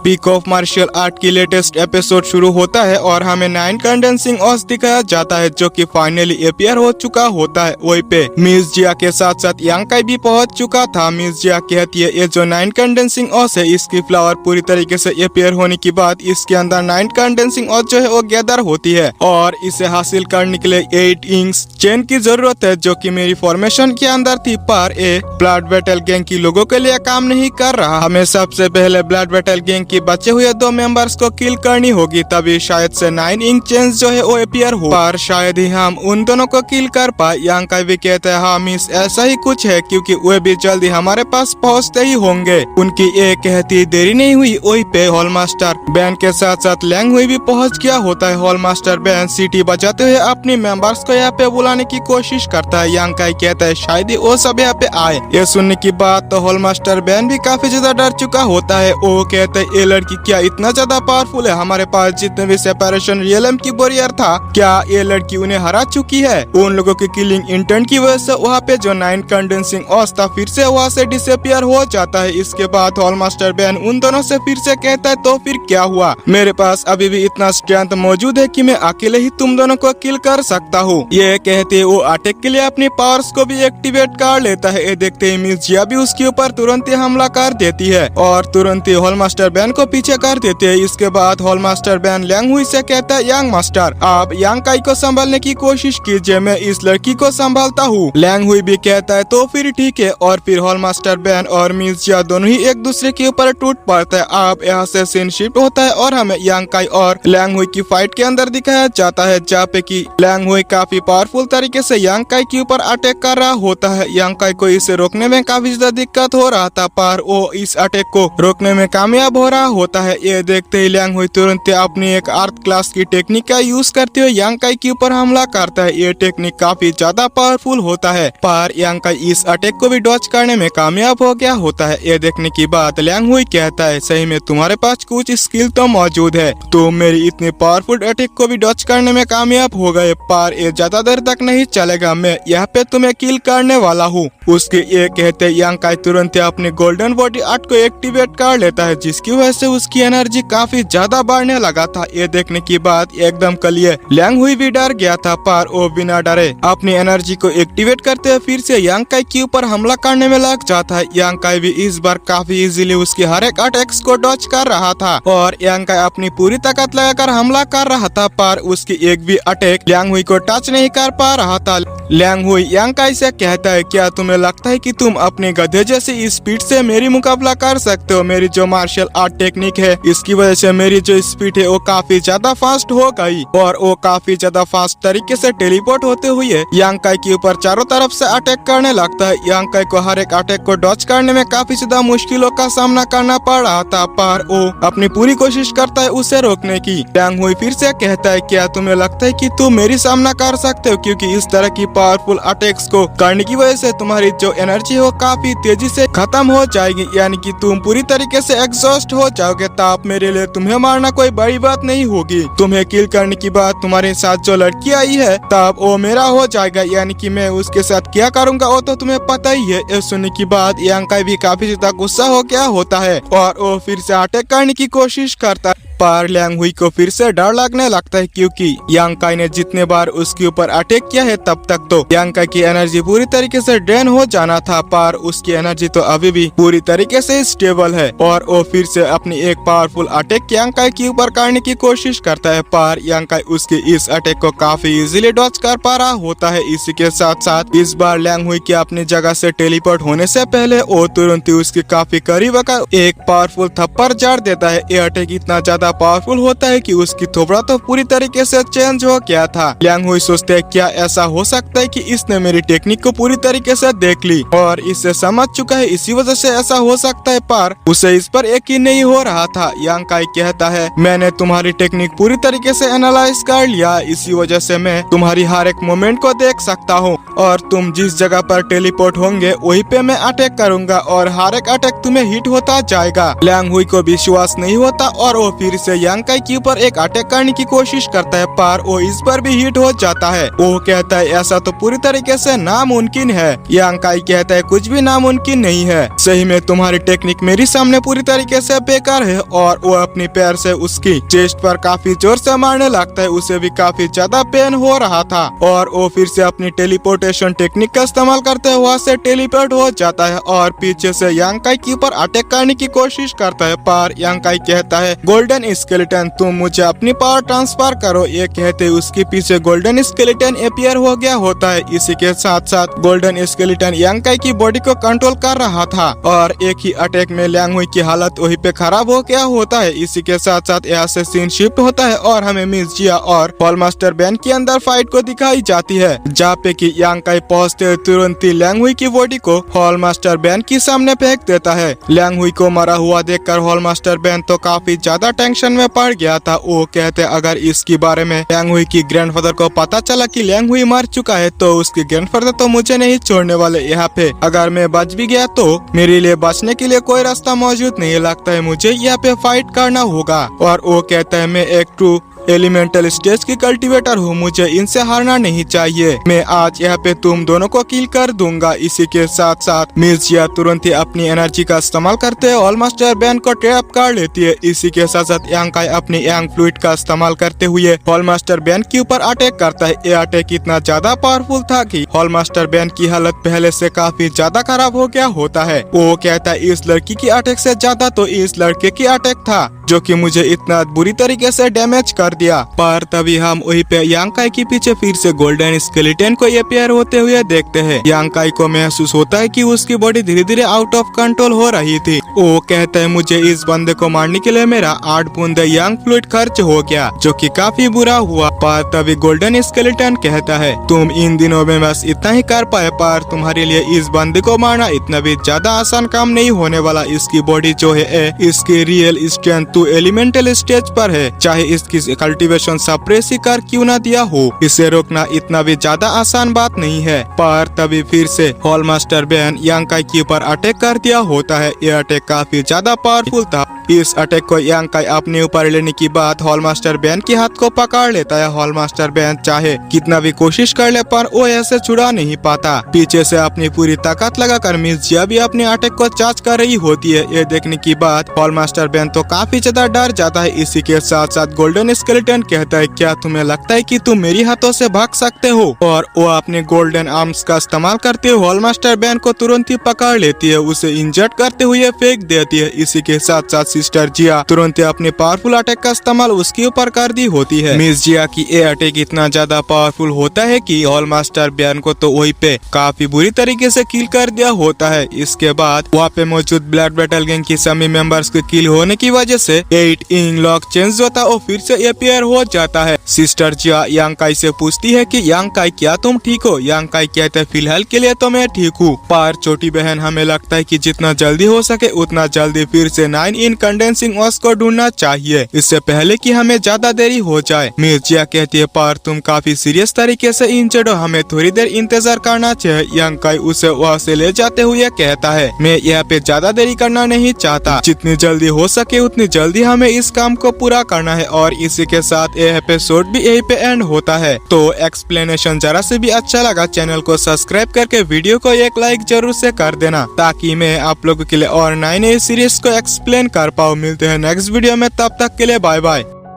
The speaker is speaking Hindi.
पीक ऑफ मार्शल आर्ट की लेटेस्ट एपिसोड शुरू होता है और हमें 9 कंडेंसिंग ऑस दिखाया जाता है जो कि फाइनली अपीयर हो चुका होता है। वहीं पे मिस जिया के साथ साथ यांकाई भी पहुंच चुका था। मिस जिया कहती है ये जो 9 कंडेंसिंग ऑस है इसकी फ्लावर पूरी तरीके से अपीयर होने के बाद इसके अंदर 9 कंडेंसिंग ऑस जो है वो गैदर होती है और इसे हासिल करने के लिए 8 इंक्स चेन की जरूरत है जो कि मेरी फॉर्मेशन के अंदर थी, पर ये ब्लड बैटल गैंग की लोगों के लिए काम नहीं कर रहा। हमें सबसे पहले ब्लड बैटल गैंग की बचे हुए 2 मेंबर्स को किल करनी होगी, तभी शायद से 9 इंक चेन्स जो है वो अपीयर हो, पर शायद ही हम उन दोनों को किल कर पाए। यांकाई भी कहते हैं हाँ मिस ऐसा ही कुछ है क्योंकि वे भी जल्दी हमारे पास पहुंचते ही होंगे। उनकी ये कहती देरी नहीं हुई, वही पे हॉल मास्टर बैन के साथ साथ लैंग हुई भी पहुंच गया होता है। हॉल मास्टर बैन सीटी बजाते हुए अपने मेंबर्स को यहाँ पे बुलाने की कोशिश करता है। यांकाई कहता है शायद ही वो सब यहाँ पे आए। ये सुनने की बात तो हॉल मास्टर बैन भी काफी ज्यादा डर चुका होता है। वो कहते है ये लड़की क्या इतना ज्यादा पावरफुल है, हमारे पास जितने भी सेपरेशन रियलम की वॉरियर था क्या ये लड़की उन्हें हरा चुकी है। उन लोगों की किलिंग इंटेंट की वजह से वहाँ पे जो 9 कंडेंसिंग ऑस था फिर से वहाँ से डिसअपियर हो जाता है। इसके बाद हॉल मास्टर बैन उन दोनों से फिर से कहता है तो फिर क्या हुआ, मेरे पास अभी भी इतना स्ट्रेंथ मौजूद है कि मैं अकेले ही तुम दोनों को किल कर सकता हूँ। ये कहते वो अटैक के लिए अपनी पावर्स को भी एक्टिवेट कर लेता है। ये देखते ही मिस जिया भी उसके ऊपर तुरंत ही हमला कर देती है और तुरंत ही हॉल मास्टर बैन को पीछे कर देते हैं। इसके बाद हॉल मास्टर बैन लैंग हुई से कहता है यांग मास्टर आप यांकाई को संभालने की कोशिश कीजिए, मैं इस लड़की को संभालता हूँ। लैंग हुई भी कहता है तो फिर ठीक है और फिर हॉल मास्टर बैन और मिस जिया दोनों ही एक दूसरे के ऊपर टूट पड़ता है। अब यहाँ से सीन शिफ्ट होता है और हमें यांकाई और लैंग हुई की फाइट के अंदर दिखाया जाता है जहाँ पे की लैंग हुई काफी पावरफुल तरीके से यांकाई के ऊपर अटैक कर रहा होता है। यांकाई को इसे रोकने में काफी ज्यादा दिक्कत हो रहा था पर वो इस अटैक को रोकने में कामयाब हो रहा होता है। ये देखते ही लैंग हुई तुरंत अपनी एक अर्थ क्लास की टेक्निक का यूज करते हुए यांकाई के ऊपर हमला करता है। ये टेक्निक काफी ज्यादा पावरफुल होता है पर यांकाई इस अटैक को भी डॉज करने में कामयाब हो गया होता है। ये देखने की बात लैंग हुई कहता है सही में तुम्हारे पास कुछ स्किल तो मौजूद है, तुम मेरी इतनी पावरफुल अटैक को भी डॉज करने में कामयाब हो गए, पर ये ज्यादा देर तक नहीं चलेगा, मैं यहाँ पे तुम्हें किल करने वाला हूँ। उसके ये कहते यांकाई तुरंत अपनी गोल्डन बॉडी आर्ट को एक्टिवेट कर लेता है जिसकी वजह से उसकी एनर्जी काफी ज्यादा बढ़ने लगा था। ये देखने की बात एकदम कलिए लैंग हुई भी डर गया था पर वो बिना डरे अपनी एनर्जी को एक्टिवेट करते हुए फिर से यांकाई के ऊपर हमला करने में लग जाता है। यांकाई भी इस बार काफी इजीली उसके हर एक अटैक्स को डॉज कर रहा था और यांकाई अपनी पूरी ताकत लगाकर हमला कर रहा था पर उसकी एक भी अटैक लैंग हुई को टच नहीं कर पा रहा था। लैंग हुई यांकाई से कहता है क्या तुम्हें लगता है कि तुम अपने गधे जैसी स्पीड से मेरी मुकाबला कर सकते हो, मेरी जो मार्शल आर्ट टेक्निक है इसकी वजह से मेरी जो स्पीड है वो काफी ज्यादा फास्ट हो गई और वो काफी ज्यादा फास्ट तरीके से टेलीपोर्ट होते हुए यांकाई के ऊपर चारों तरफ से अटैक करने लगता है। यांकाई को हर एक अटैक को डॉज करने में काफी ज्यादा मुश्किलों का सामना करना पड़ रहा था पर वो अपनी पूरी कोशिश करता है उसे रोकने की। लैंग हुई फिर से कहता है क्या तुम्हें लगता है कि तुम मेरी सामना कर सकते हो, क्योंकि इस तरह की पावरफुल अटैक्स को करने की वजह से तुम्हारी जो एनर्जी है वो काफी तेजी से खत्म हो जाएगी, यानी कि तुम पूरी तरीके से एग्जॉस्ट हो जाओगे, तब मेरे लिए तुम्हें मारना कोई बड़ी बात नहीं होगी। तुम्हें किल करने की बात तुम्हारे साथ जो लड़की आई है तब वो मेरा हो जाएगा, यानी कि मैं उसके साथ क्या करूंगा वो तो तुम्हें पता ही है। ये सुनने की बात यांकाई भी काफी ज्यादा गुस्सा हो गया होता है और वो फिर से अटैक करने की कोशिश करता है पर लैंग हुई को फिर से डर लगने लगता है क्योंकि यांकाई ने जितने बार उसके ऊपर अटैक किया है तब तक तो यांकाई की एनर्जी पूरी तरीके से ड्रेन हो जाना था पर उसकी एनर्जी तो अभी भी पूरी तरीके से स्टेबल है और वो फिर से अपनी एक पावरफुल अटैक यांकाई के ऊपर करने की कोशिश करता है पर यांकाई उसके इस अटैक को काफी इजीली डॉज कर पा रहा होता है। इसी के साथ साथ इस बार लैंग हुई की अपनी जगह से टेलीपोर्ट होने से पहले वो तुरंत ही उसके काफी करीब आकर एक पावरफुल थप्पड़ जड़ देता है। ये अटैक इतना ज्यादा पावरफुल होता है कि उसकी थोबड़ा तो पूरी तरीके से चेंज हो गया था। लैंग हुई सोचते है क्या ऐसा हो सकता है कि इसने मेरी टेक्निक को पूरी तरीके से देख ली और इसे समझ चुका है, इसी वजह से ऐसा हो सकता है, पर उसे इस पर यकीन नहीं हो रहा था। यांकाई कहता है मैंने तुम्हारी टेक्निक पूरी तरीके से एनालाइज कर लिया, इसी वजह से मैं तुम्हारी हर एक मोमेंट को देख सकता हूँ और तुम जिस जगह पर टेलीपोर्ट होंगे वहीं पे मैं अटैक करूंगा और हर एक अटैक तुम्हें हिट होता जाएगा। लैंग हुई को विश्वास नहीं होता और वो फिर फिर से यांकाई के ऊपर एक अटैक करने की कोशिश करता है, पर वो इस पर भी हिट हो जाता है। वो कहता है ऐसा तो पूरी तरीके से नामुमकिन है। यांकाई कहता है कुछ भी नामुमकिन नहीं है, सही में तुम्हारी टेक्निक मेरे सामने पूरी तरीके से बेकार है। और वो अपनी पैर से उसकी चेस्ट पर काफी जोर से मारने लगता है। उसे भी काफी ज्यादा पेन हो रहा था और वो फिर से अपनी टेलीपोर्टेशन टेक्निक का इस्तेमाल करते हुए वहाँ से टेलीपोर्ट हो जाता है और पीछे से यांकाई के ऊपर अटैक करने की कोशिश करता है। पर यांकाई कहता है गोल्डन स्केलेटन तुम मुझे अपनी पावर ट्रांसफर करो। ये कहते उसके पीछे गोल्डन स्केलेटन अपीयर हो गया होता है। इसी के साथ साथ गोल्डन स्केलेटन यांकाई की बॉडी को कंट्रोल कर रहा था और एक ही अटैक में ल्याङ हुई की हालत वहीं पे खराब हो गया होता है। इसी के साथ साथ यहाँ से सीन शिफ्ट होता है और हमें मिस जिया और हॉलमास्टर बैन के अंदर फाइट को दिखाई जाती है, जहाँ पे कि यांकाई पहुंचते तुरंत ही ल्याङ हुई की बॉडी को हॉलमास्टर बैन के सामने फेंक देता है। ल्याङ हुई को मरा हुआ देखकर हॉलमास्टर बैन तो काफी ज्यादा टेंशन में पड़ गया था। वो कहते अगर इसके बारे में ल्याङ हुई की ग्रैंडफादर को पता चला कि ल्याङ हुई मर चुका है तो उसके ग्रैंडफादर तो मुझे नहीं छोड़ने वाले। यहाँ पे अगर मैं बच भी गया तो मेरे लिए बचने के लिए कोई रास्ता मौजूद नहीं, लगता है मुझे यहाँ पे फाइट करना होगा। और वो कहता है मैं एक ट्रू एलिमेंटल स्टेज की कल्टीवेटर हूँ, मुझे इनसे हारना नहीं चाहिए। मैं आज यहाँ पे तुम दोनों को किल कर दूंगा। इसी के साथ साथ मिस जिया तुरंत ही अपनी एनर्जी का इस्तेमाल करते हुए हॉलमास्टर बैन को ट्रैप कर लेती है। इसी के साथ साथ यांकाई अपनी यांग फ्लूइड का इस्तेमाल करते हुए हॉलमास्टर बैन के ऊपर अटैक करता है। ये अटैक इतना ज्यादा पावरफुल था कि हॉलमास्टर बैन की हालत पहले से काफी ज्यादा खराब हो गया होता है। वो कहता है इस लड़की की अटैक से ज्यादा तो इस लड़के की अटैक था जो कि मुझे इतना बुरी तरीके से डैमेज कर दिया। पर तभी हम वहीं पे यांकाई के पीछे फिर से गोल्डन स्केलेटन को अपीयर होते हुए देखते हैं। यांकाई को महसूस होता है कि उसकी बॉडी धीरे धीरे आउट ऑफ कंट्रोल हो रही थी। वो कहता है मुझे इस बंदे को मारने के लिए मेरा 8 बूंदे यांग फ्लूइड खर्च हो गया, जो कि काफी बुरा हुआ। पर तभी गोल्डन स्केलेटन कहता है तुम इन दिनों में बस इतना ही कर पाए, पर तुम्हारे लिए इस बंदे को मारना इतना भी ज्यादा आसान काम नहीं होने वाला। इसकी बॉडी जो है इसकी रियल स्ट्रेंथ तो एलिमेंटल स्टेज पर है, चाहे इसकी कल्टीवेशन सप्रेस ही कर क्यों ना दिया हो, इसे रोकना इतना भी ज्यादा आसान बात नहीं है। पर तभी फिर से हॉलमास्टर बैन यांकाई के ऊपर अटैक कर दिया होता है। यह अटैक काफी ज्यादा पावरफुल था। इस अटैक को यांकाई अपने ऊपर लेने की बात हॉलमास्टर बैन के हाथ को पकड़ लेता है। हॉलमास्टर बैन चाहे कितना भी कोशिश कर ले पर वो ऐसे छुड़ा नहीं पाता। पीछे से अपनी पूरी ताकत लगाकर मिस जिया भी अपने अटैक को चार्ज कर रही होती है। ये देखने की बात हॉलमास्टर बैन तो काफी ज्यादा डर जाता है। इसी के साथ साथ गोल्डन स्केलेटन कहता है क्या तुम्हें लगता है कि तुम मेरी हाथों से भाग सकते हो? और वो अपने गोल्डन आर्म्स का इस्तेमाल करते हुए हॉलमास्टर बैन को तुरंत ही पकड़ लेती है, उसे इंजर्ड करते हुए फेंक देती है। इसी के साथ साथ सिस्टर जिया तुरंत ही अपने पावरफुल अटैक का इस्तेमाल उसके ऊपर कर दी होती है। मिस जिया की ये अटैक इतना ज्यादा पावरफुल होता है कि हॉलमास्टर बैन को तो वहीं पे काफी बुरी तरीके से किल कर दिया होता है। इसके बाद वहाँ पे मौजूद ब्लड बैटल गैंग की सभी मेंबर्स के किल होने की वजह से 8 इंग लॉक चेंज होता है और फिर से अपीयर हो जाता है। सिस्टर जिया यांकाई से पूछती है कि यांकाई क्या तुम ठीक हो? यांकाई कहते हैं फिलहाल के लिए तो मैं ठीक हूँ, पर छोटी बहन हमें लगता है कि जितना जल्दी हो सके उतना जल्दी फिर से 9 इन कंडेंसिंग ऑस को ढूंढना चाहिए, इससे पहले कि हमें ज्यादा देरी हो जाए। मिस जिया कहती है पर तुम काफी सीरियस तरीके से इंजर्ड हो, हमें थोड़ी देर इंतजार करना चाहिए। यांकाई उसे वहाँ से ले जाते हुए कहता है मैं यहाँ पे ज्यादा देरी करना नहीं चाहता, जितनी जल्दी हो सके उतनी जल्दी हमें इस काम को पूरा करना है। और इसी के साथ ये एपिसोड भी यहीं पे एंड होता है। तो एक्सप्लेनेशन जरा से भी अच्छा लगा चैनल को सब्सक्राइब करके वीडियो को एक लाइक जरूर से कर देना, ताकि मैं आप लोगों के लिए और नए नए सीरीज को एक्सप्लेन कर पाऊँ। मिलते हैं नेक्स्ट वीडियो में, तब तक के लिए बाय बाय।